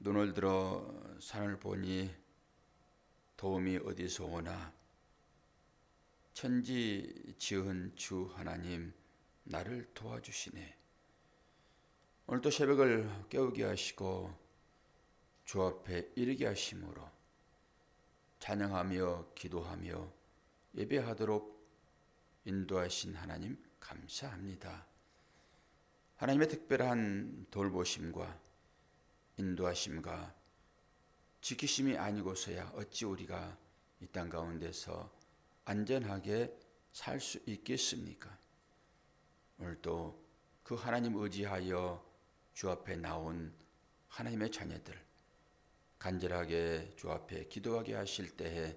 눈을 들어 산을 보니 도움이 어디서 오나. 천지 지은 주 하나님 나를 도와주시네. 오늘도 새벽을 깨우게 하시고 주 앞에 이르게 하심으로 찬양하며 기도하며 예배하도록 인도하신 하나님 감사합니다. 하나님의 특별한 돌보심과 인도하심과 지키심이 아니고서야 어찌 우리가 이 땅 가운데서 안전하게 살 수 있겠습니까? 오늘도 그 하나님 의지하여 주 앞에 나온 하나님의 자녀들, 간절하게 주 앞에 기도하게 하실 때에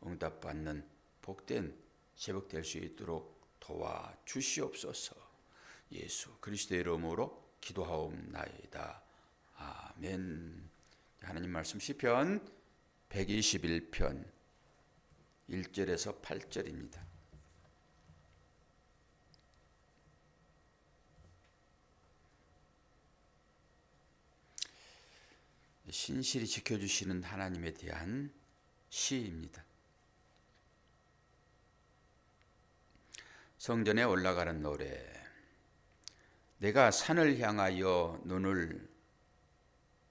응답받는 복된 새벽 될 수 있도록 도와주시옵소서. 예수 그리스도의 이름으로 기도하옵나이다. 아멘. 하나님 말씀 시편 121편 1절에서 8절입니다. 신실히 지켜주시는 하나님에 대한 시입니다. 성전에 올라가는 노래. 내가 산을 향하여 눈을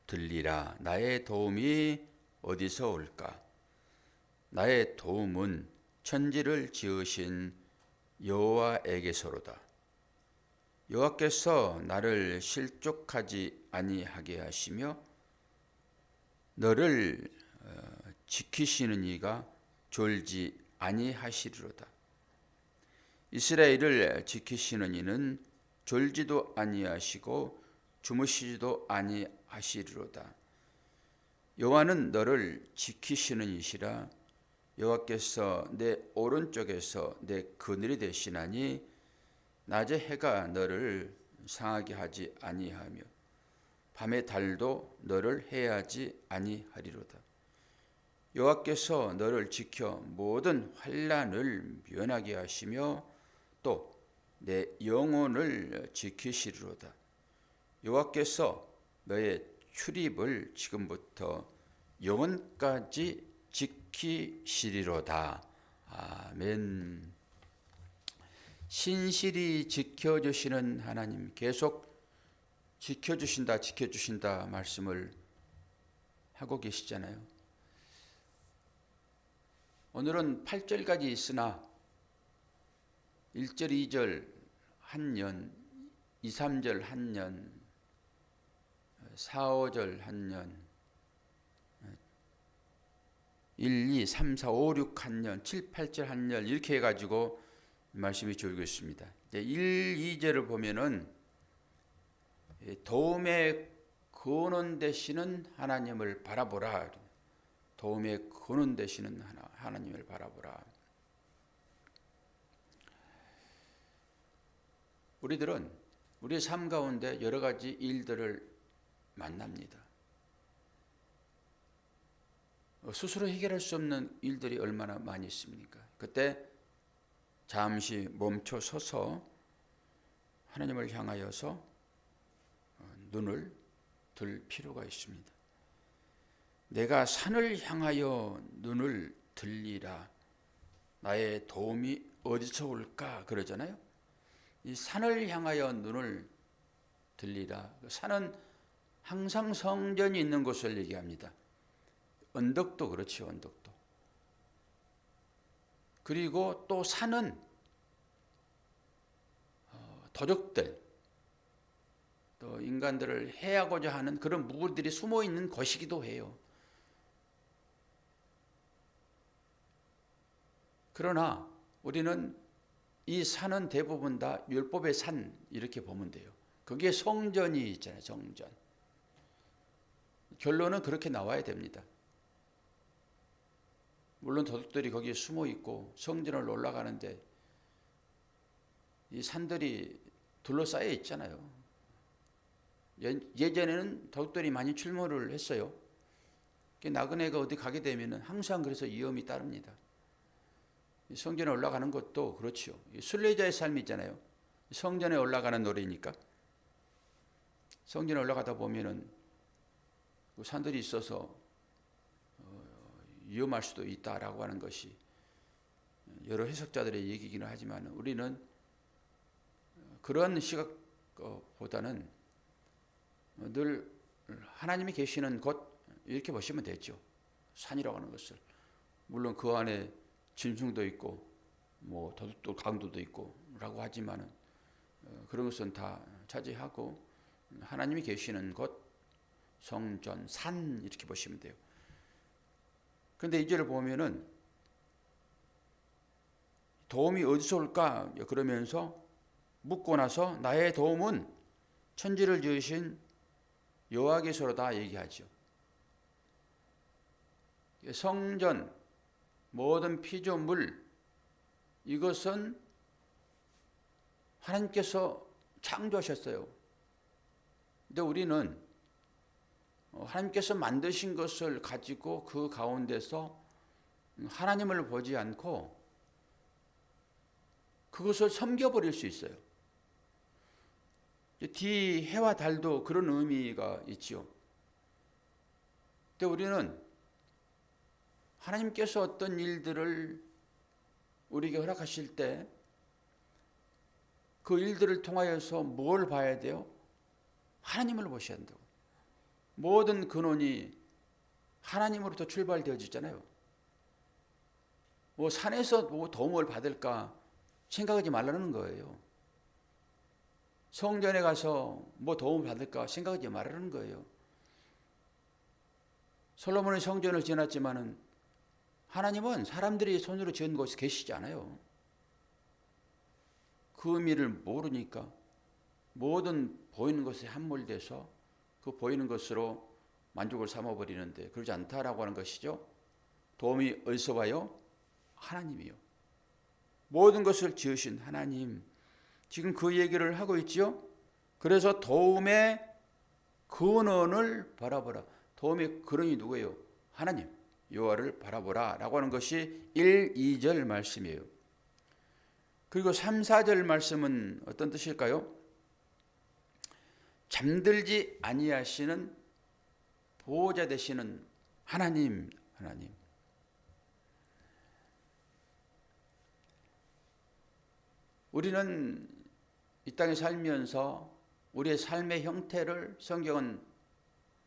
들리라. 나의 도움이 어디서 올까? 나의 도움은 천지를 지으신 여호와에게서로다. 여호와께서 나를 실족하지 아니하게 하시며 너를 지키시는 이가 졸지 아니하시리로다. 이스라엘을 지키시는 이는 졸지도 아니하시고 주무시지도 아니하시리로다. 여호와는 너를 지키시는 이시라. 여호와께서 내 오른쪽에서 내 그늘이 되시나니 낮에 해가 너를 상하게 하지 아니하며 밤의 달도 너를 해하지 아니하리로다. 여호와께서 너를 지켜 모든 환난을 면하게 하시며 또 내 영혼을 지키시리로다. 여호와께서 너의 출입을 지금부터 영원까지 지키시리로다. 아멘. 신실히 지켜주시는 하나님, 계속 지켜주신다 말씀을 하고 계시잖아요. 오늘은 8절까지 있으나 1절, 2절 한 년, 2, 3절 한 년, 4, 5절 한 년, 1, 2, 3, 4, 5, 6 한 년, 7, 8절 한 년 이렇게 해가지고 말씀이 줄고 있습니다. 1, 2절을 보면은 도움의 근원 되시는 하나님을 바라보라. 도움의 근원 되시는 하나님을 바라보라. 우리들은 우리의 삶 가운데 여러 가지 일들을 만납니다. 스스로 해결할 수 없는 일들이 얼마나 많이 있습니까? 그때 잠시 멈춰 서서 하나님을 향하여서 눈을 들 필요가 있습니다. 내가 산을 향하여 눈을 들리라. 나의 도움이 어디서 올까? 그러잖아요. 이 산을 향하여 눈을 들리라. 산은 항상 성전이 있는 곳을 얘기합니다. 언덕도 그렇죠. 언덕도. 그리고 또 산은 도적들, 또 인간들을 해하고자 하는 그런 무리들이 숨어 있는 곳이기도 해요. 그러나 우리는 이 산은 대부분 다 율법의 산 이렇게 보면 돼요. 거기에 성전이 있잖아요. 성전. 결론은 그렇게 나와야 됩니다. 물론 도둑들이 거기에 숨어 있고 성전을 올라가는데 이 산들이 둘러싸여 있잖아요. 예전에는 도둑들이 많이 출몰을 했어요. 나그네가 어디 가게 되면 항상 그래서 위험이 따릅니다. 성전에 올라가는 것도 그렇죠. 순례자의 삶이잖아요. 성전에 올라가는 노래니까. 성전에 올라가다 보면은 그 산들이 있어서 위험할 수도 있다라고 하는 것이 여러 해석자들의 얘기이기는 하지만 우리는 그런 시각보다는 늘 하나님이 계시는 곳 이렇게 보시면 되죠. 산이라고 하는 것을 물론 그 안에 짐승도 있고 뭐 도둑도 강도도 있고라고 하지만은 그런 것은 다 차지하고 하나님이 계시는 곳 성전 산 이렇게 보시면 돼요. 그런데 이 절을 보면은 도움이 어디서 올까 그러면서 묻고 나서 나의 도움은 천지를 지으신 여호와께서로다 얘기하죠. 성전 모든 피조물 이것은 하나님께서 창조하셨어요. 근데 우리는 하나님께서 만드신 것을 가지고 그 가운데서 하나님을 보지 않고 그것을 섬겨버릴 수 있어요. 해와 달도 그런 의미가 있지요. 근데 우리는 하나님께서 어떤 일들을 우리에게 허락하실 때 그 일들을 통하여서 뭘 봐야 돼요? 하나님을 보셔야 한다고. 모든 근원이 하나님으로부터 출발되어지잖아요. 뭐 산에서 뭐 도움을 받을까 생각하지 말라는 거예요. 성전에 가서 뭐 도움을 받을까 생각하지 말라는 거예요. 솔로몬의 성전을 지어놨지만은 하나님은 사람들이 손으로 지은 곳에 계시지 않아요. 그 의미를 모르니까 모든 보이는 것에 함몰돼서 그 보이는 것으로 만족을 삼아버리는데 그러지 않다라고 하는 것이죠. 도움이 어디서 와요? 하나님이요. 모든 것을 지으신 하나님. 지금 그 얘기를 하고 있지요. 그래서 도움의 근원을 바라보라. 도움의 근원이 누구예요? 하나님. 여호와를 바라보라 라고 하는 것이 1, 2절 말씀이에요. 그리고 3, 4절 말씀은 어떤 뜻일까요? 잠들지 아니하시는 보호자 되시는 하나님. 우리는 이 땅에 살면서 우리의 삶의 형태를 성경은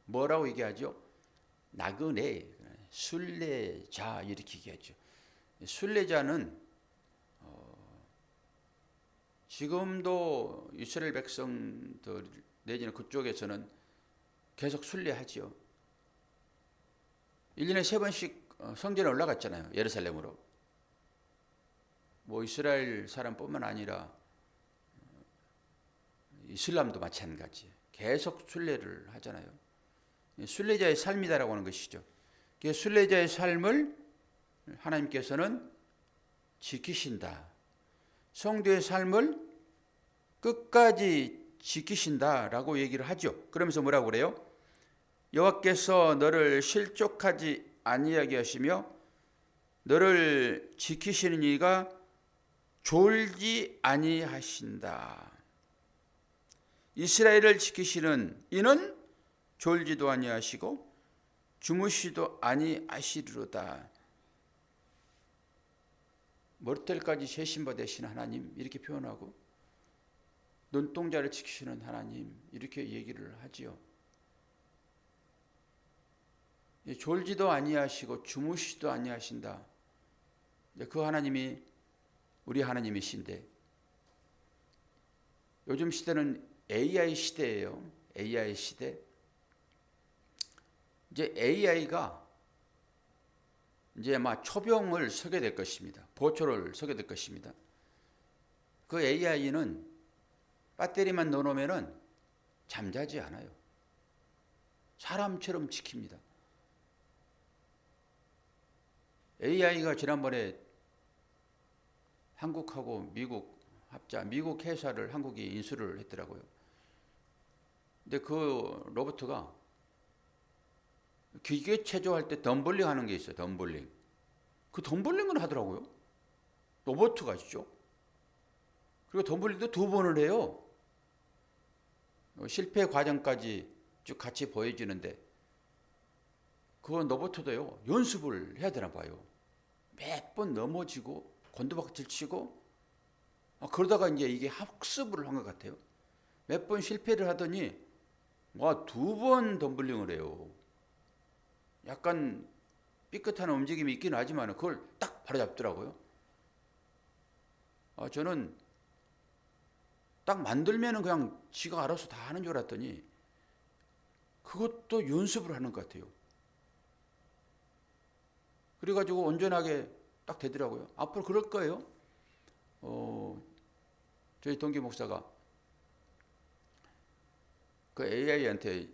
뭐라고 얘기하죠? 나그네, 순례자 이렇게 얘기하죠. 순례자는 지금도 이스라엘 백성들 내지는 그쪽에서는 계속 순례하죠. 1년에 3번씩 성전에 올라갔잖아요. 예루살렘으로. 뭐 이스라엘 사람뿐만 아니라 이슬람도 마찬가지. 계속 순례를 하잖아요. 순례자의 삶이다라고 하는 것이죠. 순례자의 삶을 하나님께서는 지키신다. 성도의 삶을 끝까지 지키신다라고 얘기를 하죠. 그러면서 뭐라고 그래요? 여호와께서 너를 실족하지 아니하게 하시며 너를 지키시는 이가 졸지 아니하신다. 이스라엘을 지키시는 이는 졸지도 아니하시고 주무시도 아니하시리로다. 머리털까지 세신바 되신 하나님 이렇게 표현하고 눈동자를 지키시는 하나님 이렇게 얘기를 하지요. 졸지도 아니하시고 주무시도 아니하신다. 그 하나님이 우리 하나님이신데 요즘 시대는 AI 시대예요. AI 시대. 이제 AI가 이제 아마 초병을 서게 될 것입니다. 보초를 서게 될 것입니다. 그 AI는 배터리만 넣어놓으면 잠자지 않아요. 사람처럼 지킵니다. AI가 지난번에 한국하고 미국 합자, 미국 회사를 한국이 인수를 했더라고요. 근데 그 로봇가 기계 체조할 때 덤블링 하는 게 있어요. 덤블링. 그 덤블링을 하더라고요. 로봇가 있죠. 그리고 덤블링도 2번을 해요. 실패 과정까지 쭉 같이 보여주는데 그 로봇도요 연습을 해야 되나 봐요. 몇 번 넘어지고 곤두박질 치고 그러다가 이제 이게 학습을 한 것 같아요. 몇 번 실패를 하더니 와, 2번 덤블링을 해요. 약간 삐끗한 움직임이 있긴 하지만 그걸 딱 바로잡더라고요. 저는 딱 만들면은 그냥 지가 알아서 다 하는 줄 알았더니 그것도 연습을 하는 것 같아요. 그래가지고 온전하게 딱 되더라고요. 앞으로 그럴 거예요. 저희 동기 목사가 그 AI한테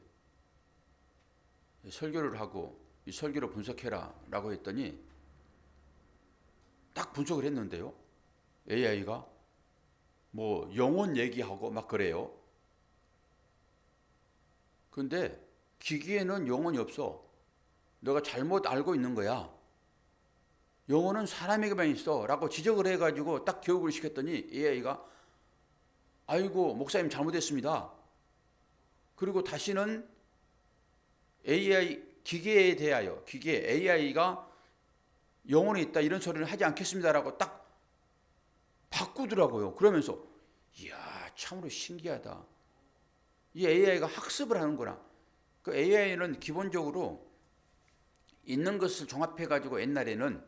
설교를 하고 이 설교를 분석해라 라고 했더니 딱 분석을 했는데요. AI가 뭐 영혼 얘기하고 막 그래요. 근데 기계에는 영혼이 없어. 너가 잘못 알고 있는 거야. 영혼은 사람에게만 있어 라고 지적을 해가지고 딱 교육을 시켰더니 AI가 아이고 목사님 잘못했습니다. 그리고 다시는 AI 기계에 대하여 기계 AI가 영혼이 있다 이런 소리를 하지 않겠습니다라고 딱 바꾸더라고요. 그러면서 이야 참으로 신기하다. 이 AI가 학습을 하는구나. 그 AI는 기본적으로 있는 것을 종합해 가지고 옛날에는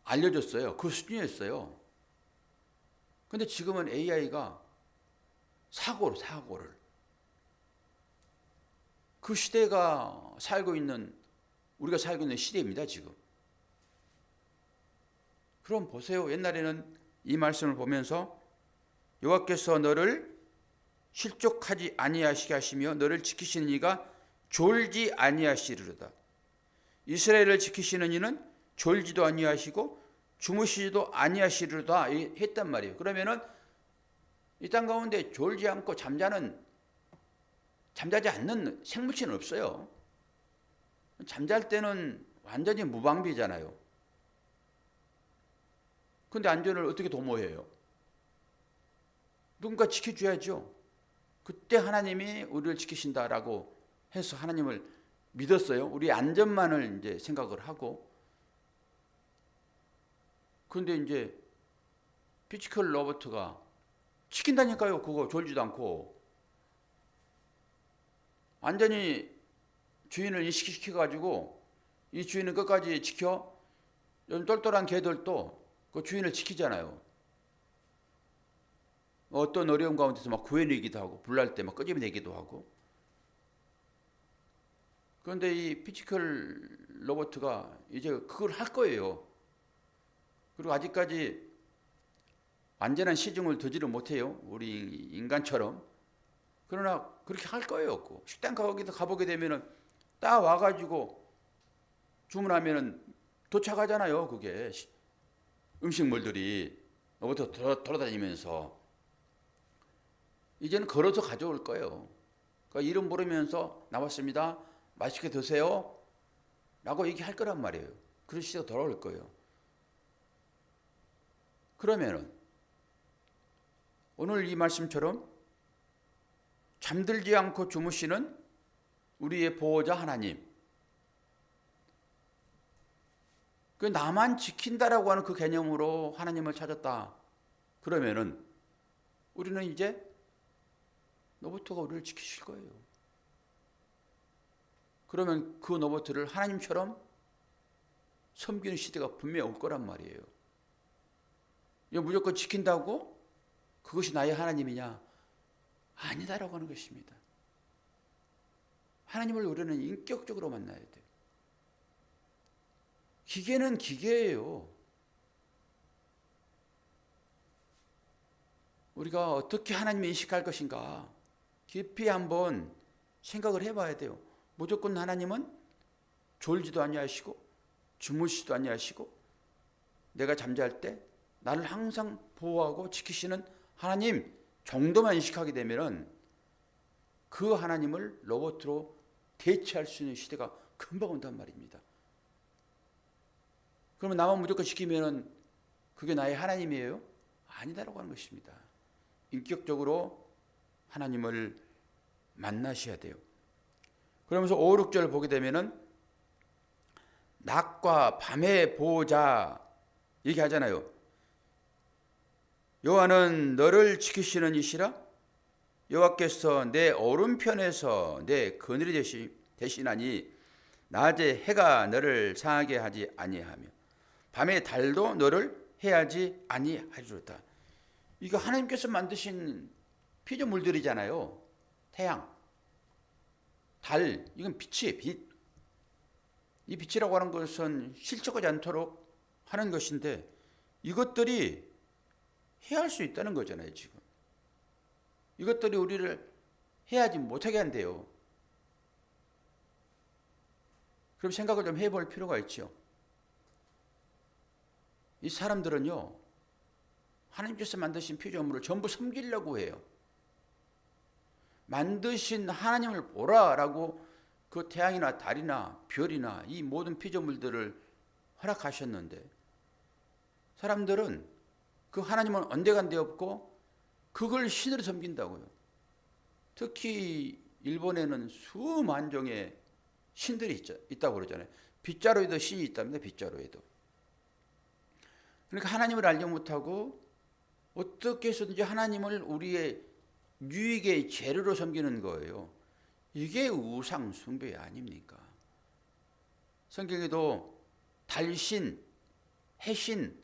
알려줬어요. 그 수준이었어요. 근데 지금은 AI가 사고를 그 시대가 우리가 살고 있는 시대입니다, 지금. 그럼 보세요. 옛날에는 이 말씀을 보면서 여호와께서 너를 실족하지 아니하시게 하시며 너를 지키시는 이가 졸지 아니하시리로다. 이스라엘을 지키시는 이는 졸지도 아니하시고 주무시지도 아니하시리로다 했단 말이에요. 그러면은 이 땅 가운데 졸지 않고 잠자지 않는 생물체는 없어요. 잠잘 때는 완전히 무방비잖아요. 근데 안전을 어떻게 도모해요? 누군가 지켜줘야죠. 그때 하나님이 우리를 지키신다라고 해서 하나님을 믿었어요. 우리 안전만을 이제 생각을 하고. 근데 이제 피지컬 로봇가 지킨다니까요. 그거 졸지도 않고. 완전히 주인을 인식시켜가지고 이 주인을 끝까지 지켜. 요즘 똘똘한 개들도 그 주인을 지키잖아요. 어떤 어려움 가운데서 막 구해내기도 하고 불날 때 막 끄집어내기도 하고. 그런데 이 피지컬 로봇가 이제 그걸 할 거예요. 그리고 아직까지 완전한 시중을 두지를 못해요. 우리 인간처럼. 그러나 그렇게 할 거예요. 식당 가보게 되면은 딱 와가지고 주문하면은 도착하잖아요. 그게 음식물들이 로봇 돌아다니면서 이제는 걸어서 가져올 거예요. 그러니까 이름 부르면서 나왔습니다. 맛있게 드세요. 라고 얘기할 거란 말이에요. 그런 시대가 돌아올 거예요. 그러면은 오늘 이 말씀처럼 잠들지 않고 주무시는 우리의 보호자 하나님, 그 나만 지킨다라고 하는 그 개념으로 하나님을 찾았다. 그러면은 우리는 이제 로봇가 우리를 지키실 거예요. 그러면 그 로봇을 하나님처럼 섬기는 시대가 분명히 올 거란 말이에요. 이거 무조건 지킨다고 그것이 나의 하나님이냐? 아니다라고 하는 것입니다. 하나님을 우리는 인격적으로 만나야 돼요. 기계는 기계예요. 우리가 어떻게 하나님을 인식할 것인가 깊이 한번 생각을 해봐야 돼요. 무조건 하나님은 졸지도 아니하시고 주무시지도 아니하시고 내가 잠잘 때 나를 항상 보호하고 지키시는 하나님 정도만 인식하게 되면은 그 하나님을 로봇으로 대체할 수 있는 시대가 금방 온단 말입니다. 그러면 나만 무조건 지키면은 그게 나의 하나님이에요? 아니다라고 하는 것입니다. 인격적으로 하나님을 만나셔야 돼요. 그러면서 5, 6절 보게 되면은 낮과 밤의 보호자 얘기하잖아요. 여호와는 너를 지키시는 이시라. 여호와께서 내 오른편에서 내 그늘이 되시나니 낮에 해가 너를 상하게 하지 아니하며 밤에 달도 너를 해하지 아니하리로다. 이거 하나님께서 만드신 피조물들이잖아요. 태양, 달, 이건 빛이에요. 빛. 이 빛이라고 하는 것은 실족하지 않도록 하는 것인데 이것들이 해할 수 있다는 거잖아요. 지금 이것들이 우리를 해하지 못하게 한대요. 그럼 생각을 좀 해볼 필요가 있죠. 이 사람들은요, 하나님께서 만드신 피조물을 전부 섬기려고 해요. 만드신 하나님을 보라라고 그 태양이나 달이나 별이나 이 모든 피조물들을 허락하셨는데 사람들은 그 하나님은 언제간데 없고 그걸 신으로 섬긴다고요. 특히 일본에는 수만 종의 신들이 있다고 그러잖아요. 빗자루에도 신이 있답니다. 빗자루에도. 그러니까 하나님을 알지 못하고 어떻게 해서든지 하나님을 우리의 유익의 재료로 섬기는 거예요. 이게 우상 숭배 아닙니까? 성경에도 달신, 해신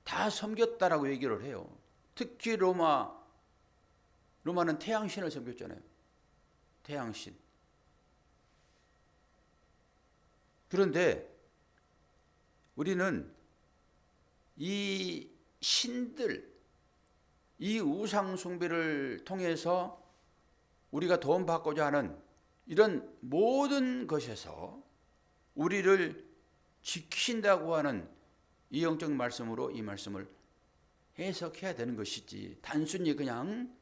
다 섬겼다라고 얘기를 해요. 특히 로마는 태양신을 섬겼잖아요. 태양신. 그런데 우리는 이 신들, 이 우상 숭배를 통해서 우리가 도움받고자 하는 이런 모든 것에서 우리를 지키신다고 하는 이 영적 말씀으로 이 말씀을 해석해야 되는 것이지 단순히 그냥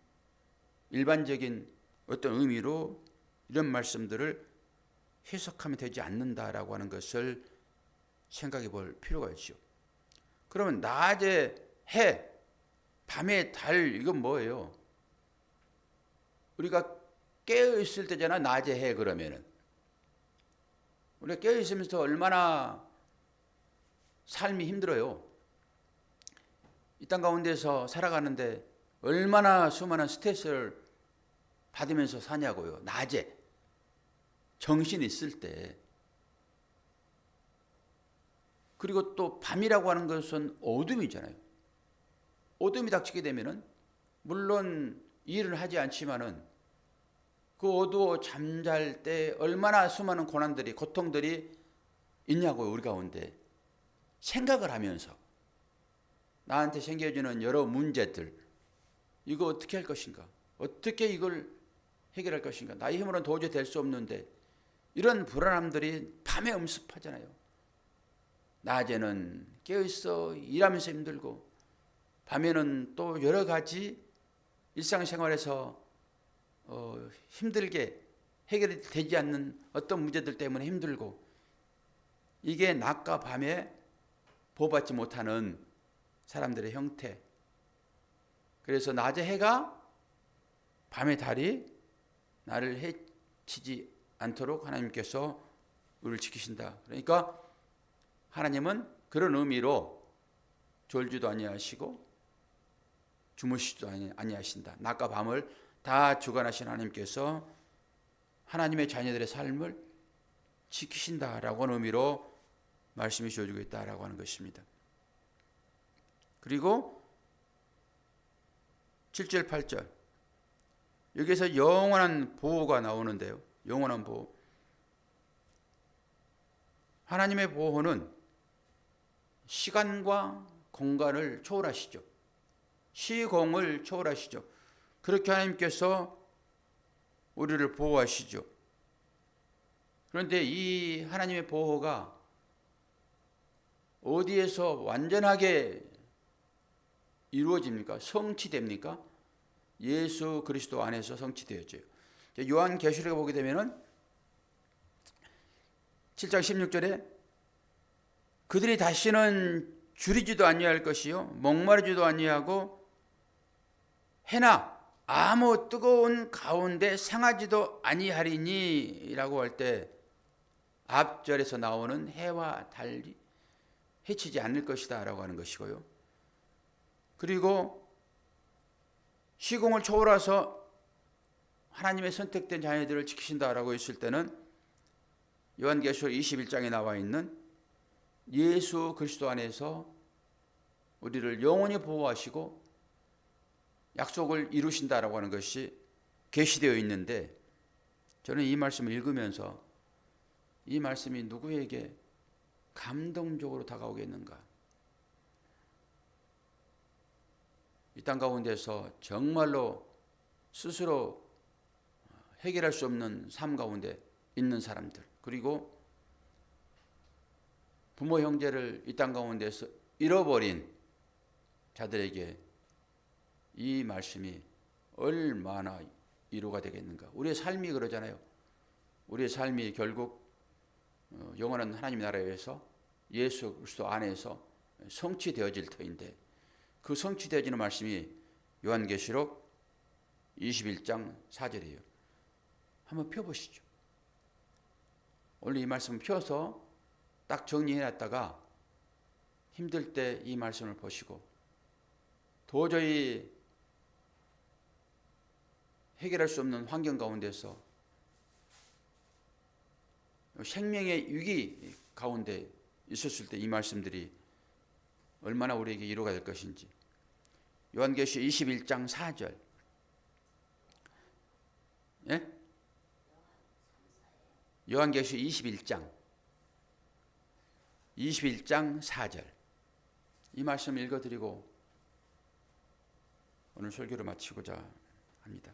일반적인 어떤 의미로 이런 말씀들을 해석하면 되지 않는다라고 하는 것을 생각해 볼 필요가 있죠. 그러면 낮에 해, 밤에 달, 이건 뭐예요? 우리가 깨어 있을 때잖아. 낮에 해 그러면은 우리가 깨어 있으면서 얼마나 삶이 힘들어요. 이 땅 가운데서 살아가는데 얼마나 수많은 스트레스를 받으면서 사냐고요. 낮에 정신이 있을 때. 그리고 또 밤이라고 하는 것은 어둠이잖아요. 어둠이 닥치게 되면은 물론 일을 하지 않지만은 그 어두워 잠잘 때 얼마나 수많은 고난들이, 고통들이 있냐고요. 우리 가운데 생각을 하면서 나한테 생겨지는 여러 문제들, 이거 어떻게 할 것인가, 어떻게 이걸 해결할 것인가, 나의 힘으로는 도저히 될 수 없는데, 이런 불안함들이 밤에 엄습하잖아요. 낮에는 깨어있어 일하면서 힘들고, 밤에는 또 여러 가지 일상생활에서 힘들게 해결이 되지 않는 어떤 문제들 때문에 힘들고, 이게 낮과 밤에 보호받지 못하는 사람들의 형태. 그래서 낮에 해가 밤에 달이 나를 해치지 않도록 하나님께서 우리를 지키신다. 그러니까 하나님은 그런 의미로 졸지도 아니하시고 주무시지도 아니하신다. 낮과 밤을 다 주관하신 하나님께서 하나님의 자녀들의 삶을 지키신다라고 하는 의미로 말씀이 주어지고 있다라고 하는 것입니다. 그리고 7절 8절 여기에서 영원한 보호가 나오는데요. 영원한 보호. 하나님의 보호는 시간과 공간을 초월하시죠. 시공을 초월하시죠. 그렇게 하나님께서 우리를 보호하시죠. 그런데 이 하나님의 보호가 어디에서 완전하게 이루어집니까? 성취됩니까? 예수 그리스도 안에서 성취되어져요. 요한계시록에 보게 되면은 7장 16절에 그들이 다시는 줄이지도 아니할 것이요 목마르지도 아니하고 해나 아무 뜨거운 가운데 상하지도 아니하리니 라고 할 때 앞절에서 나오는 해와 달리 해치지 않을 것이다 라고 하는 것이고요. 그리고 시공을 초월해서 하나님의 선택된 자녀들을 지키신다라고 했을 때는 요한계시록 21장에 나와 있는 예수 그리스도 안에서 우리를 영원히 보호하시고 약속을 이루신다라고 하는 것이 계시되어 있는데, 저는 이 말씀을 읽으면서 이 말씀이 누구에게 감동적으로 다가오겠는가? 이 땅 가운데서 정말로 스스로 해결할 수 없는 삶 가운데 있는 사람들, 그리고 부모 형제를 이 땅 가운데서 잃어버린 자들에게 이 말씀이 얼마나 위로가 되겠는가. 우리의 삶이 그러잖아요. 우리의 삶이 결국 영원한 하나님 나라에서 예수 그리스도 안에서 성취되어질 터인데, 그 성취되어지는 말씀이 요한계시록 21장 4절이에요. 한번 펴보시죠. 오늘 이 말씀 펴서 딱 정리해놨다가 힘들 때 이 말씀을 보시고 도저히 해결할 수 없는 환경 가운데서 생명의 위기 가운데 있었을 때 이 말씀들이 얼마나 우리에게 위로가 될 것인지. 요한계시 21장 4절. 예? 요한계시 21장 4절. 이 말씀 읽어드리고 오늘 설교를 마치고자 합니다.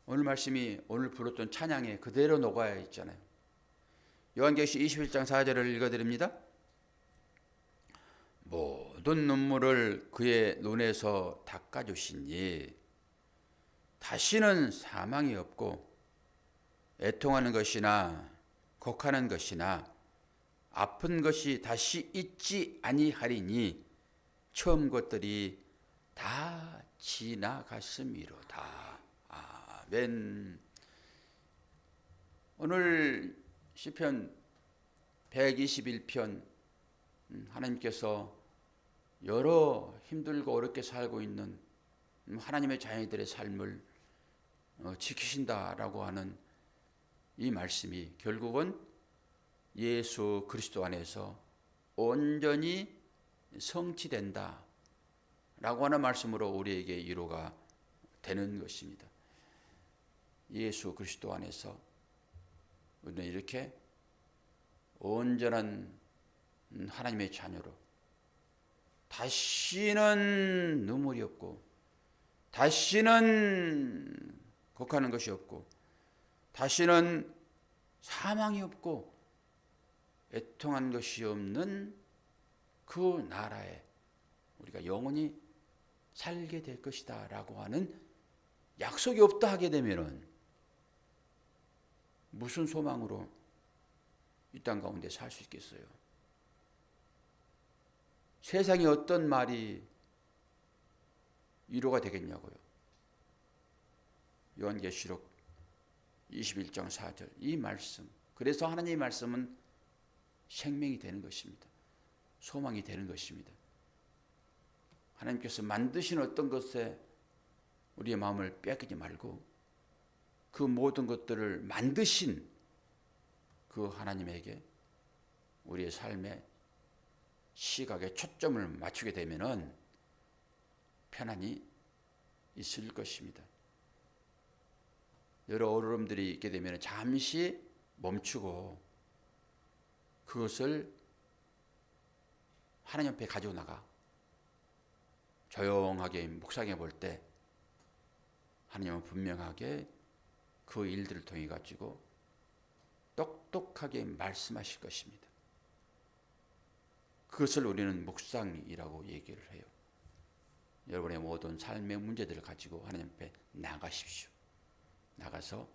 오늘 말씀이 오늘 부르던 찬양에 그대로 녹아야 있잖아요. 요한계시 21장 4절을 읽어드립니다. 모든 눈물을 그의 눈에서 닦아주시니 다시는 사망이 없고 애통하는 것이나 곡하는 것이나 아픈 것이 다시 있지 아니하리니 처음 것들이 다 지나갔음이로다. 아멘. 오늘 시편 121편, 하나님께서 여러 힘들고 어렵게 살고 있는 하나님의 자녀들의 삶을 지키신다라고 하는 이 말씀이 결국은 예수 그리스도 안에서 온전히 성취된다 라고 하는 말씀으로 우리에게 위로가 되는 것입니다. 예수 그리스도 안에서 우리는 이렇게 온전한 하나님의 자녀로 다시는 눈물이 없고 다시는 곡하는 것이 없고 다시는 사망이 없고 애통한 것이 없는 그 나라에 우리가 영원히 살게 될 것이다 라고 하는 약속이 없다 하게 되면은 무슨 소망으로 이 땅 가운데 살 수 있겠어요? 세상에 어떤 말이 위로가 되겠냐고요. 요한계시록 21장 4절 이 말씀, 그래서 하나님의 말씀은 생명이 되는 것입니다. 소망이 되는 것입니다. 하나님께서 만드신 어떤 것에 우리의 마음을 뺏기지 말고 그 모든 것들을 만드신 그 하나님에게 우리의 삶의 시각에 초점을 맞추게 되면은 편안히 있을 것입니다. 여러 어려움들이 있게 되면 잠시 멈추고 그것을 하나님 앞에 가지고 나가 조용하게 묵상해 볼 때 하나님은 분명하게 그 일들을 통해 가지고 똑똑하게 말씀하실 것입니다. 그것을 우리는 묵상이라고 얘기를 해요. 여러분의 모든 삶의 문제들을 가지고 하나님 앞에 나가십시오. 나가서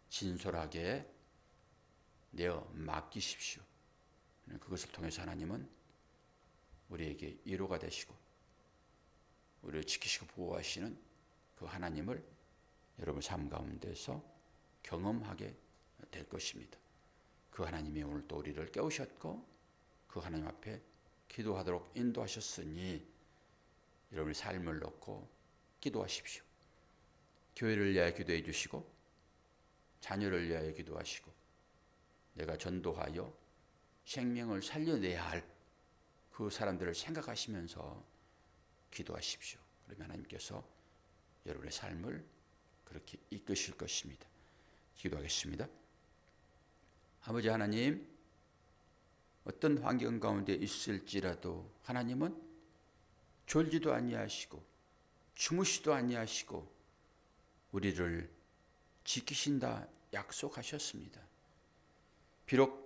진솔하게 내어 맡기십시오. 그것을 통해서 하나님은 우리에게 위로가 되시고 우리를 지키시고 보호하시는 그 그 하나님을 여러분 삶 가운데서 경험하게 될 것입니다. 그 하나님이 오늘 또 우리를 깨우셨고 그 하나님 앞에 기도하도록 인도하셨으니 여러분의 삶을 놓고 기도하십시오. 교회를 위하여 기도해 주시고 자녀를 위하여 기도하시고 내가 전도하여 생명을 살려내야 할 그 사람들을 생각하시면서 기도하십시오. 그러면 하나님께서 여러분의 삶을 그렇게 이끄실 것입니다. 기도하겠습니다. 아버지 하나님, 어떤 환경 가운데 있을지라도 하나님은 졸지도 아니하시고 주무시도 아니하시고 우리를 지키신다 약속하셨습니다. 비록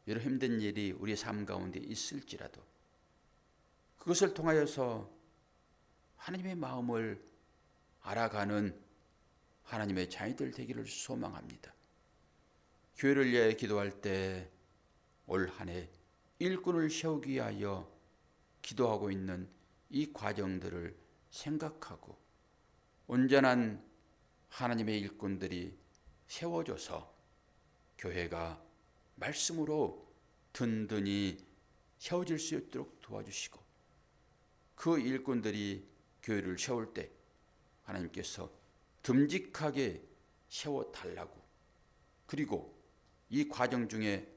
여러 힘든 일이 우리의 삶 가운데 있을지라도 그것을 통하여서 하나님의 마음을 알아가는 하나님의 자녀들 되기를 소망합니다. 교회를 위하여 기도할 때 올 한 해 일꾼을 세우기 위하여 기도하고 있는 이 과정들을 생각하고 온전한 하나님의 일꾼들이 세워져서 교회가 말씀으로 든든히 세워질 수 있도록 도와주시고 그 일꾼들이 교회를 세울 때 하나님께서 듬직하게 세워달라고, 그리고 이 과정 중에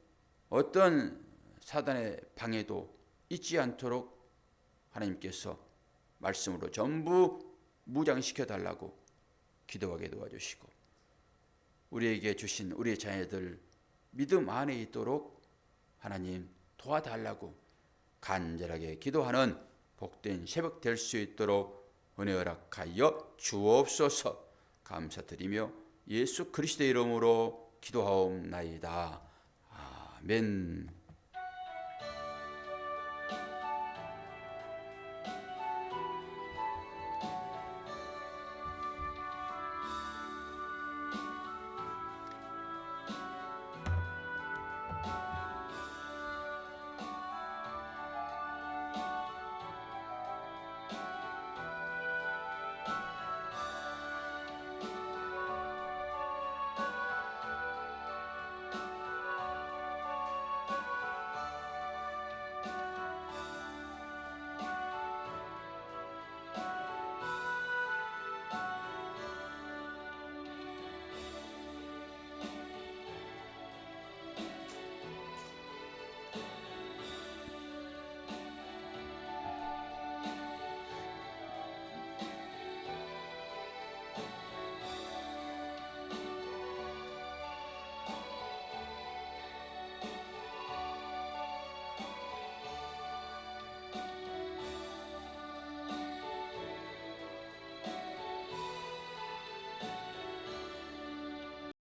어떤 사단의 방해도 있지 않도록 하나님께서 말씀으로 전부 무장시켜 달라고 기도하게 도와주시고 우리에게 주신 우리의 자녀들 믿음 안에 있도록 하나님 도와달라고 간절하게 기도하는 복된 새벽 될 수 있도록 은혜 허락하여 주옵소서. 감사드리며 예수 그리스도의 이름으로 기도하옵나이다. 아멘.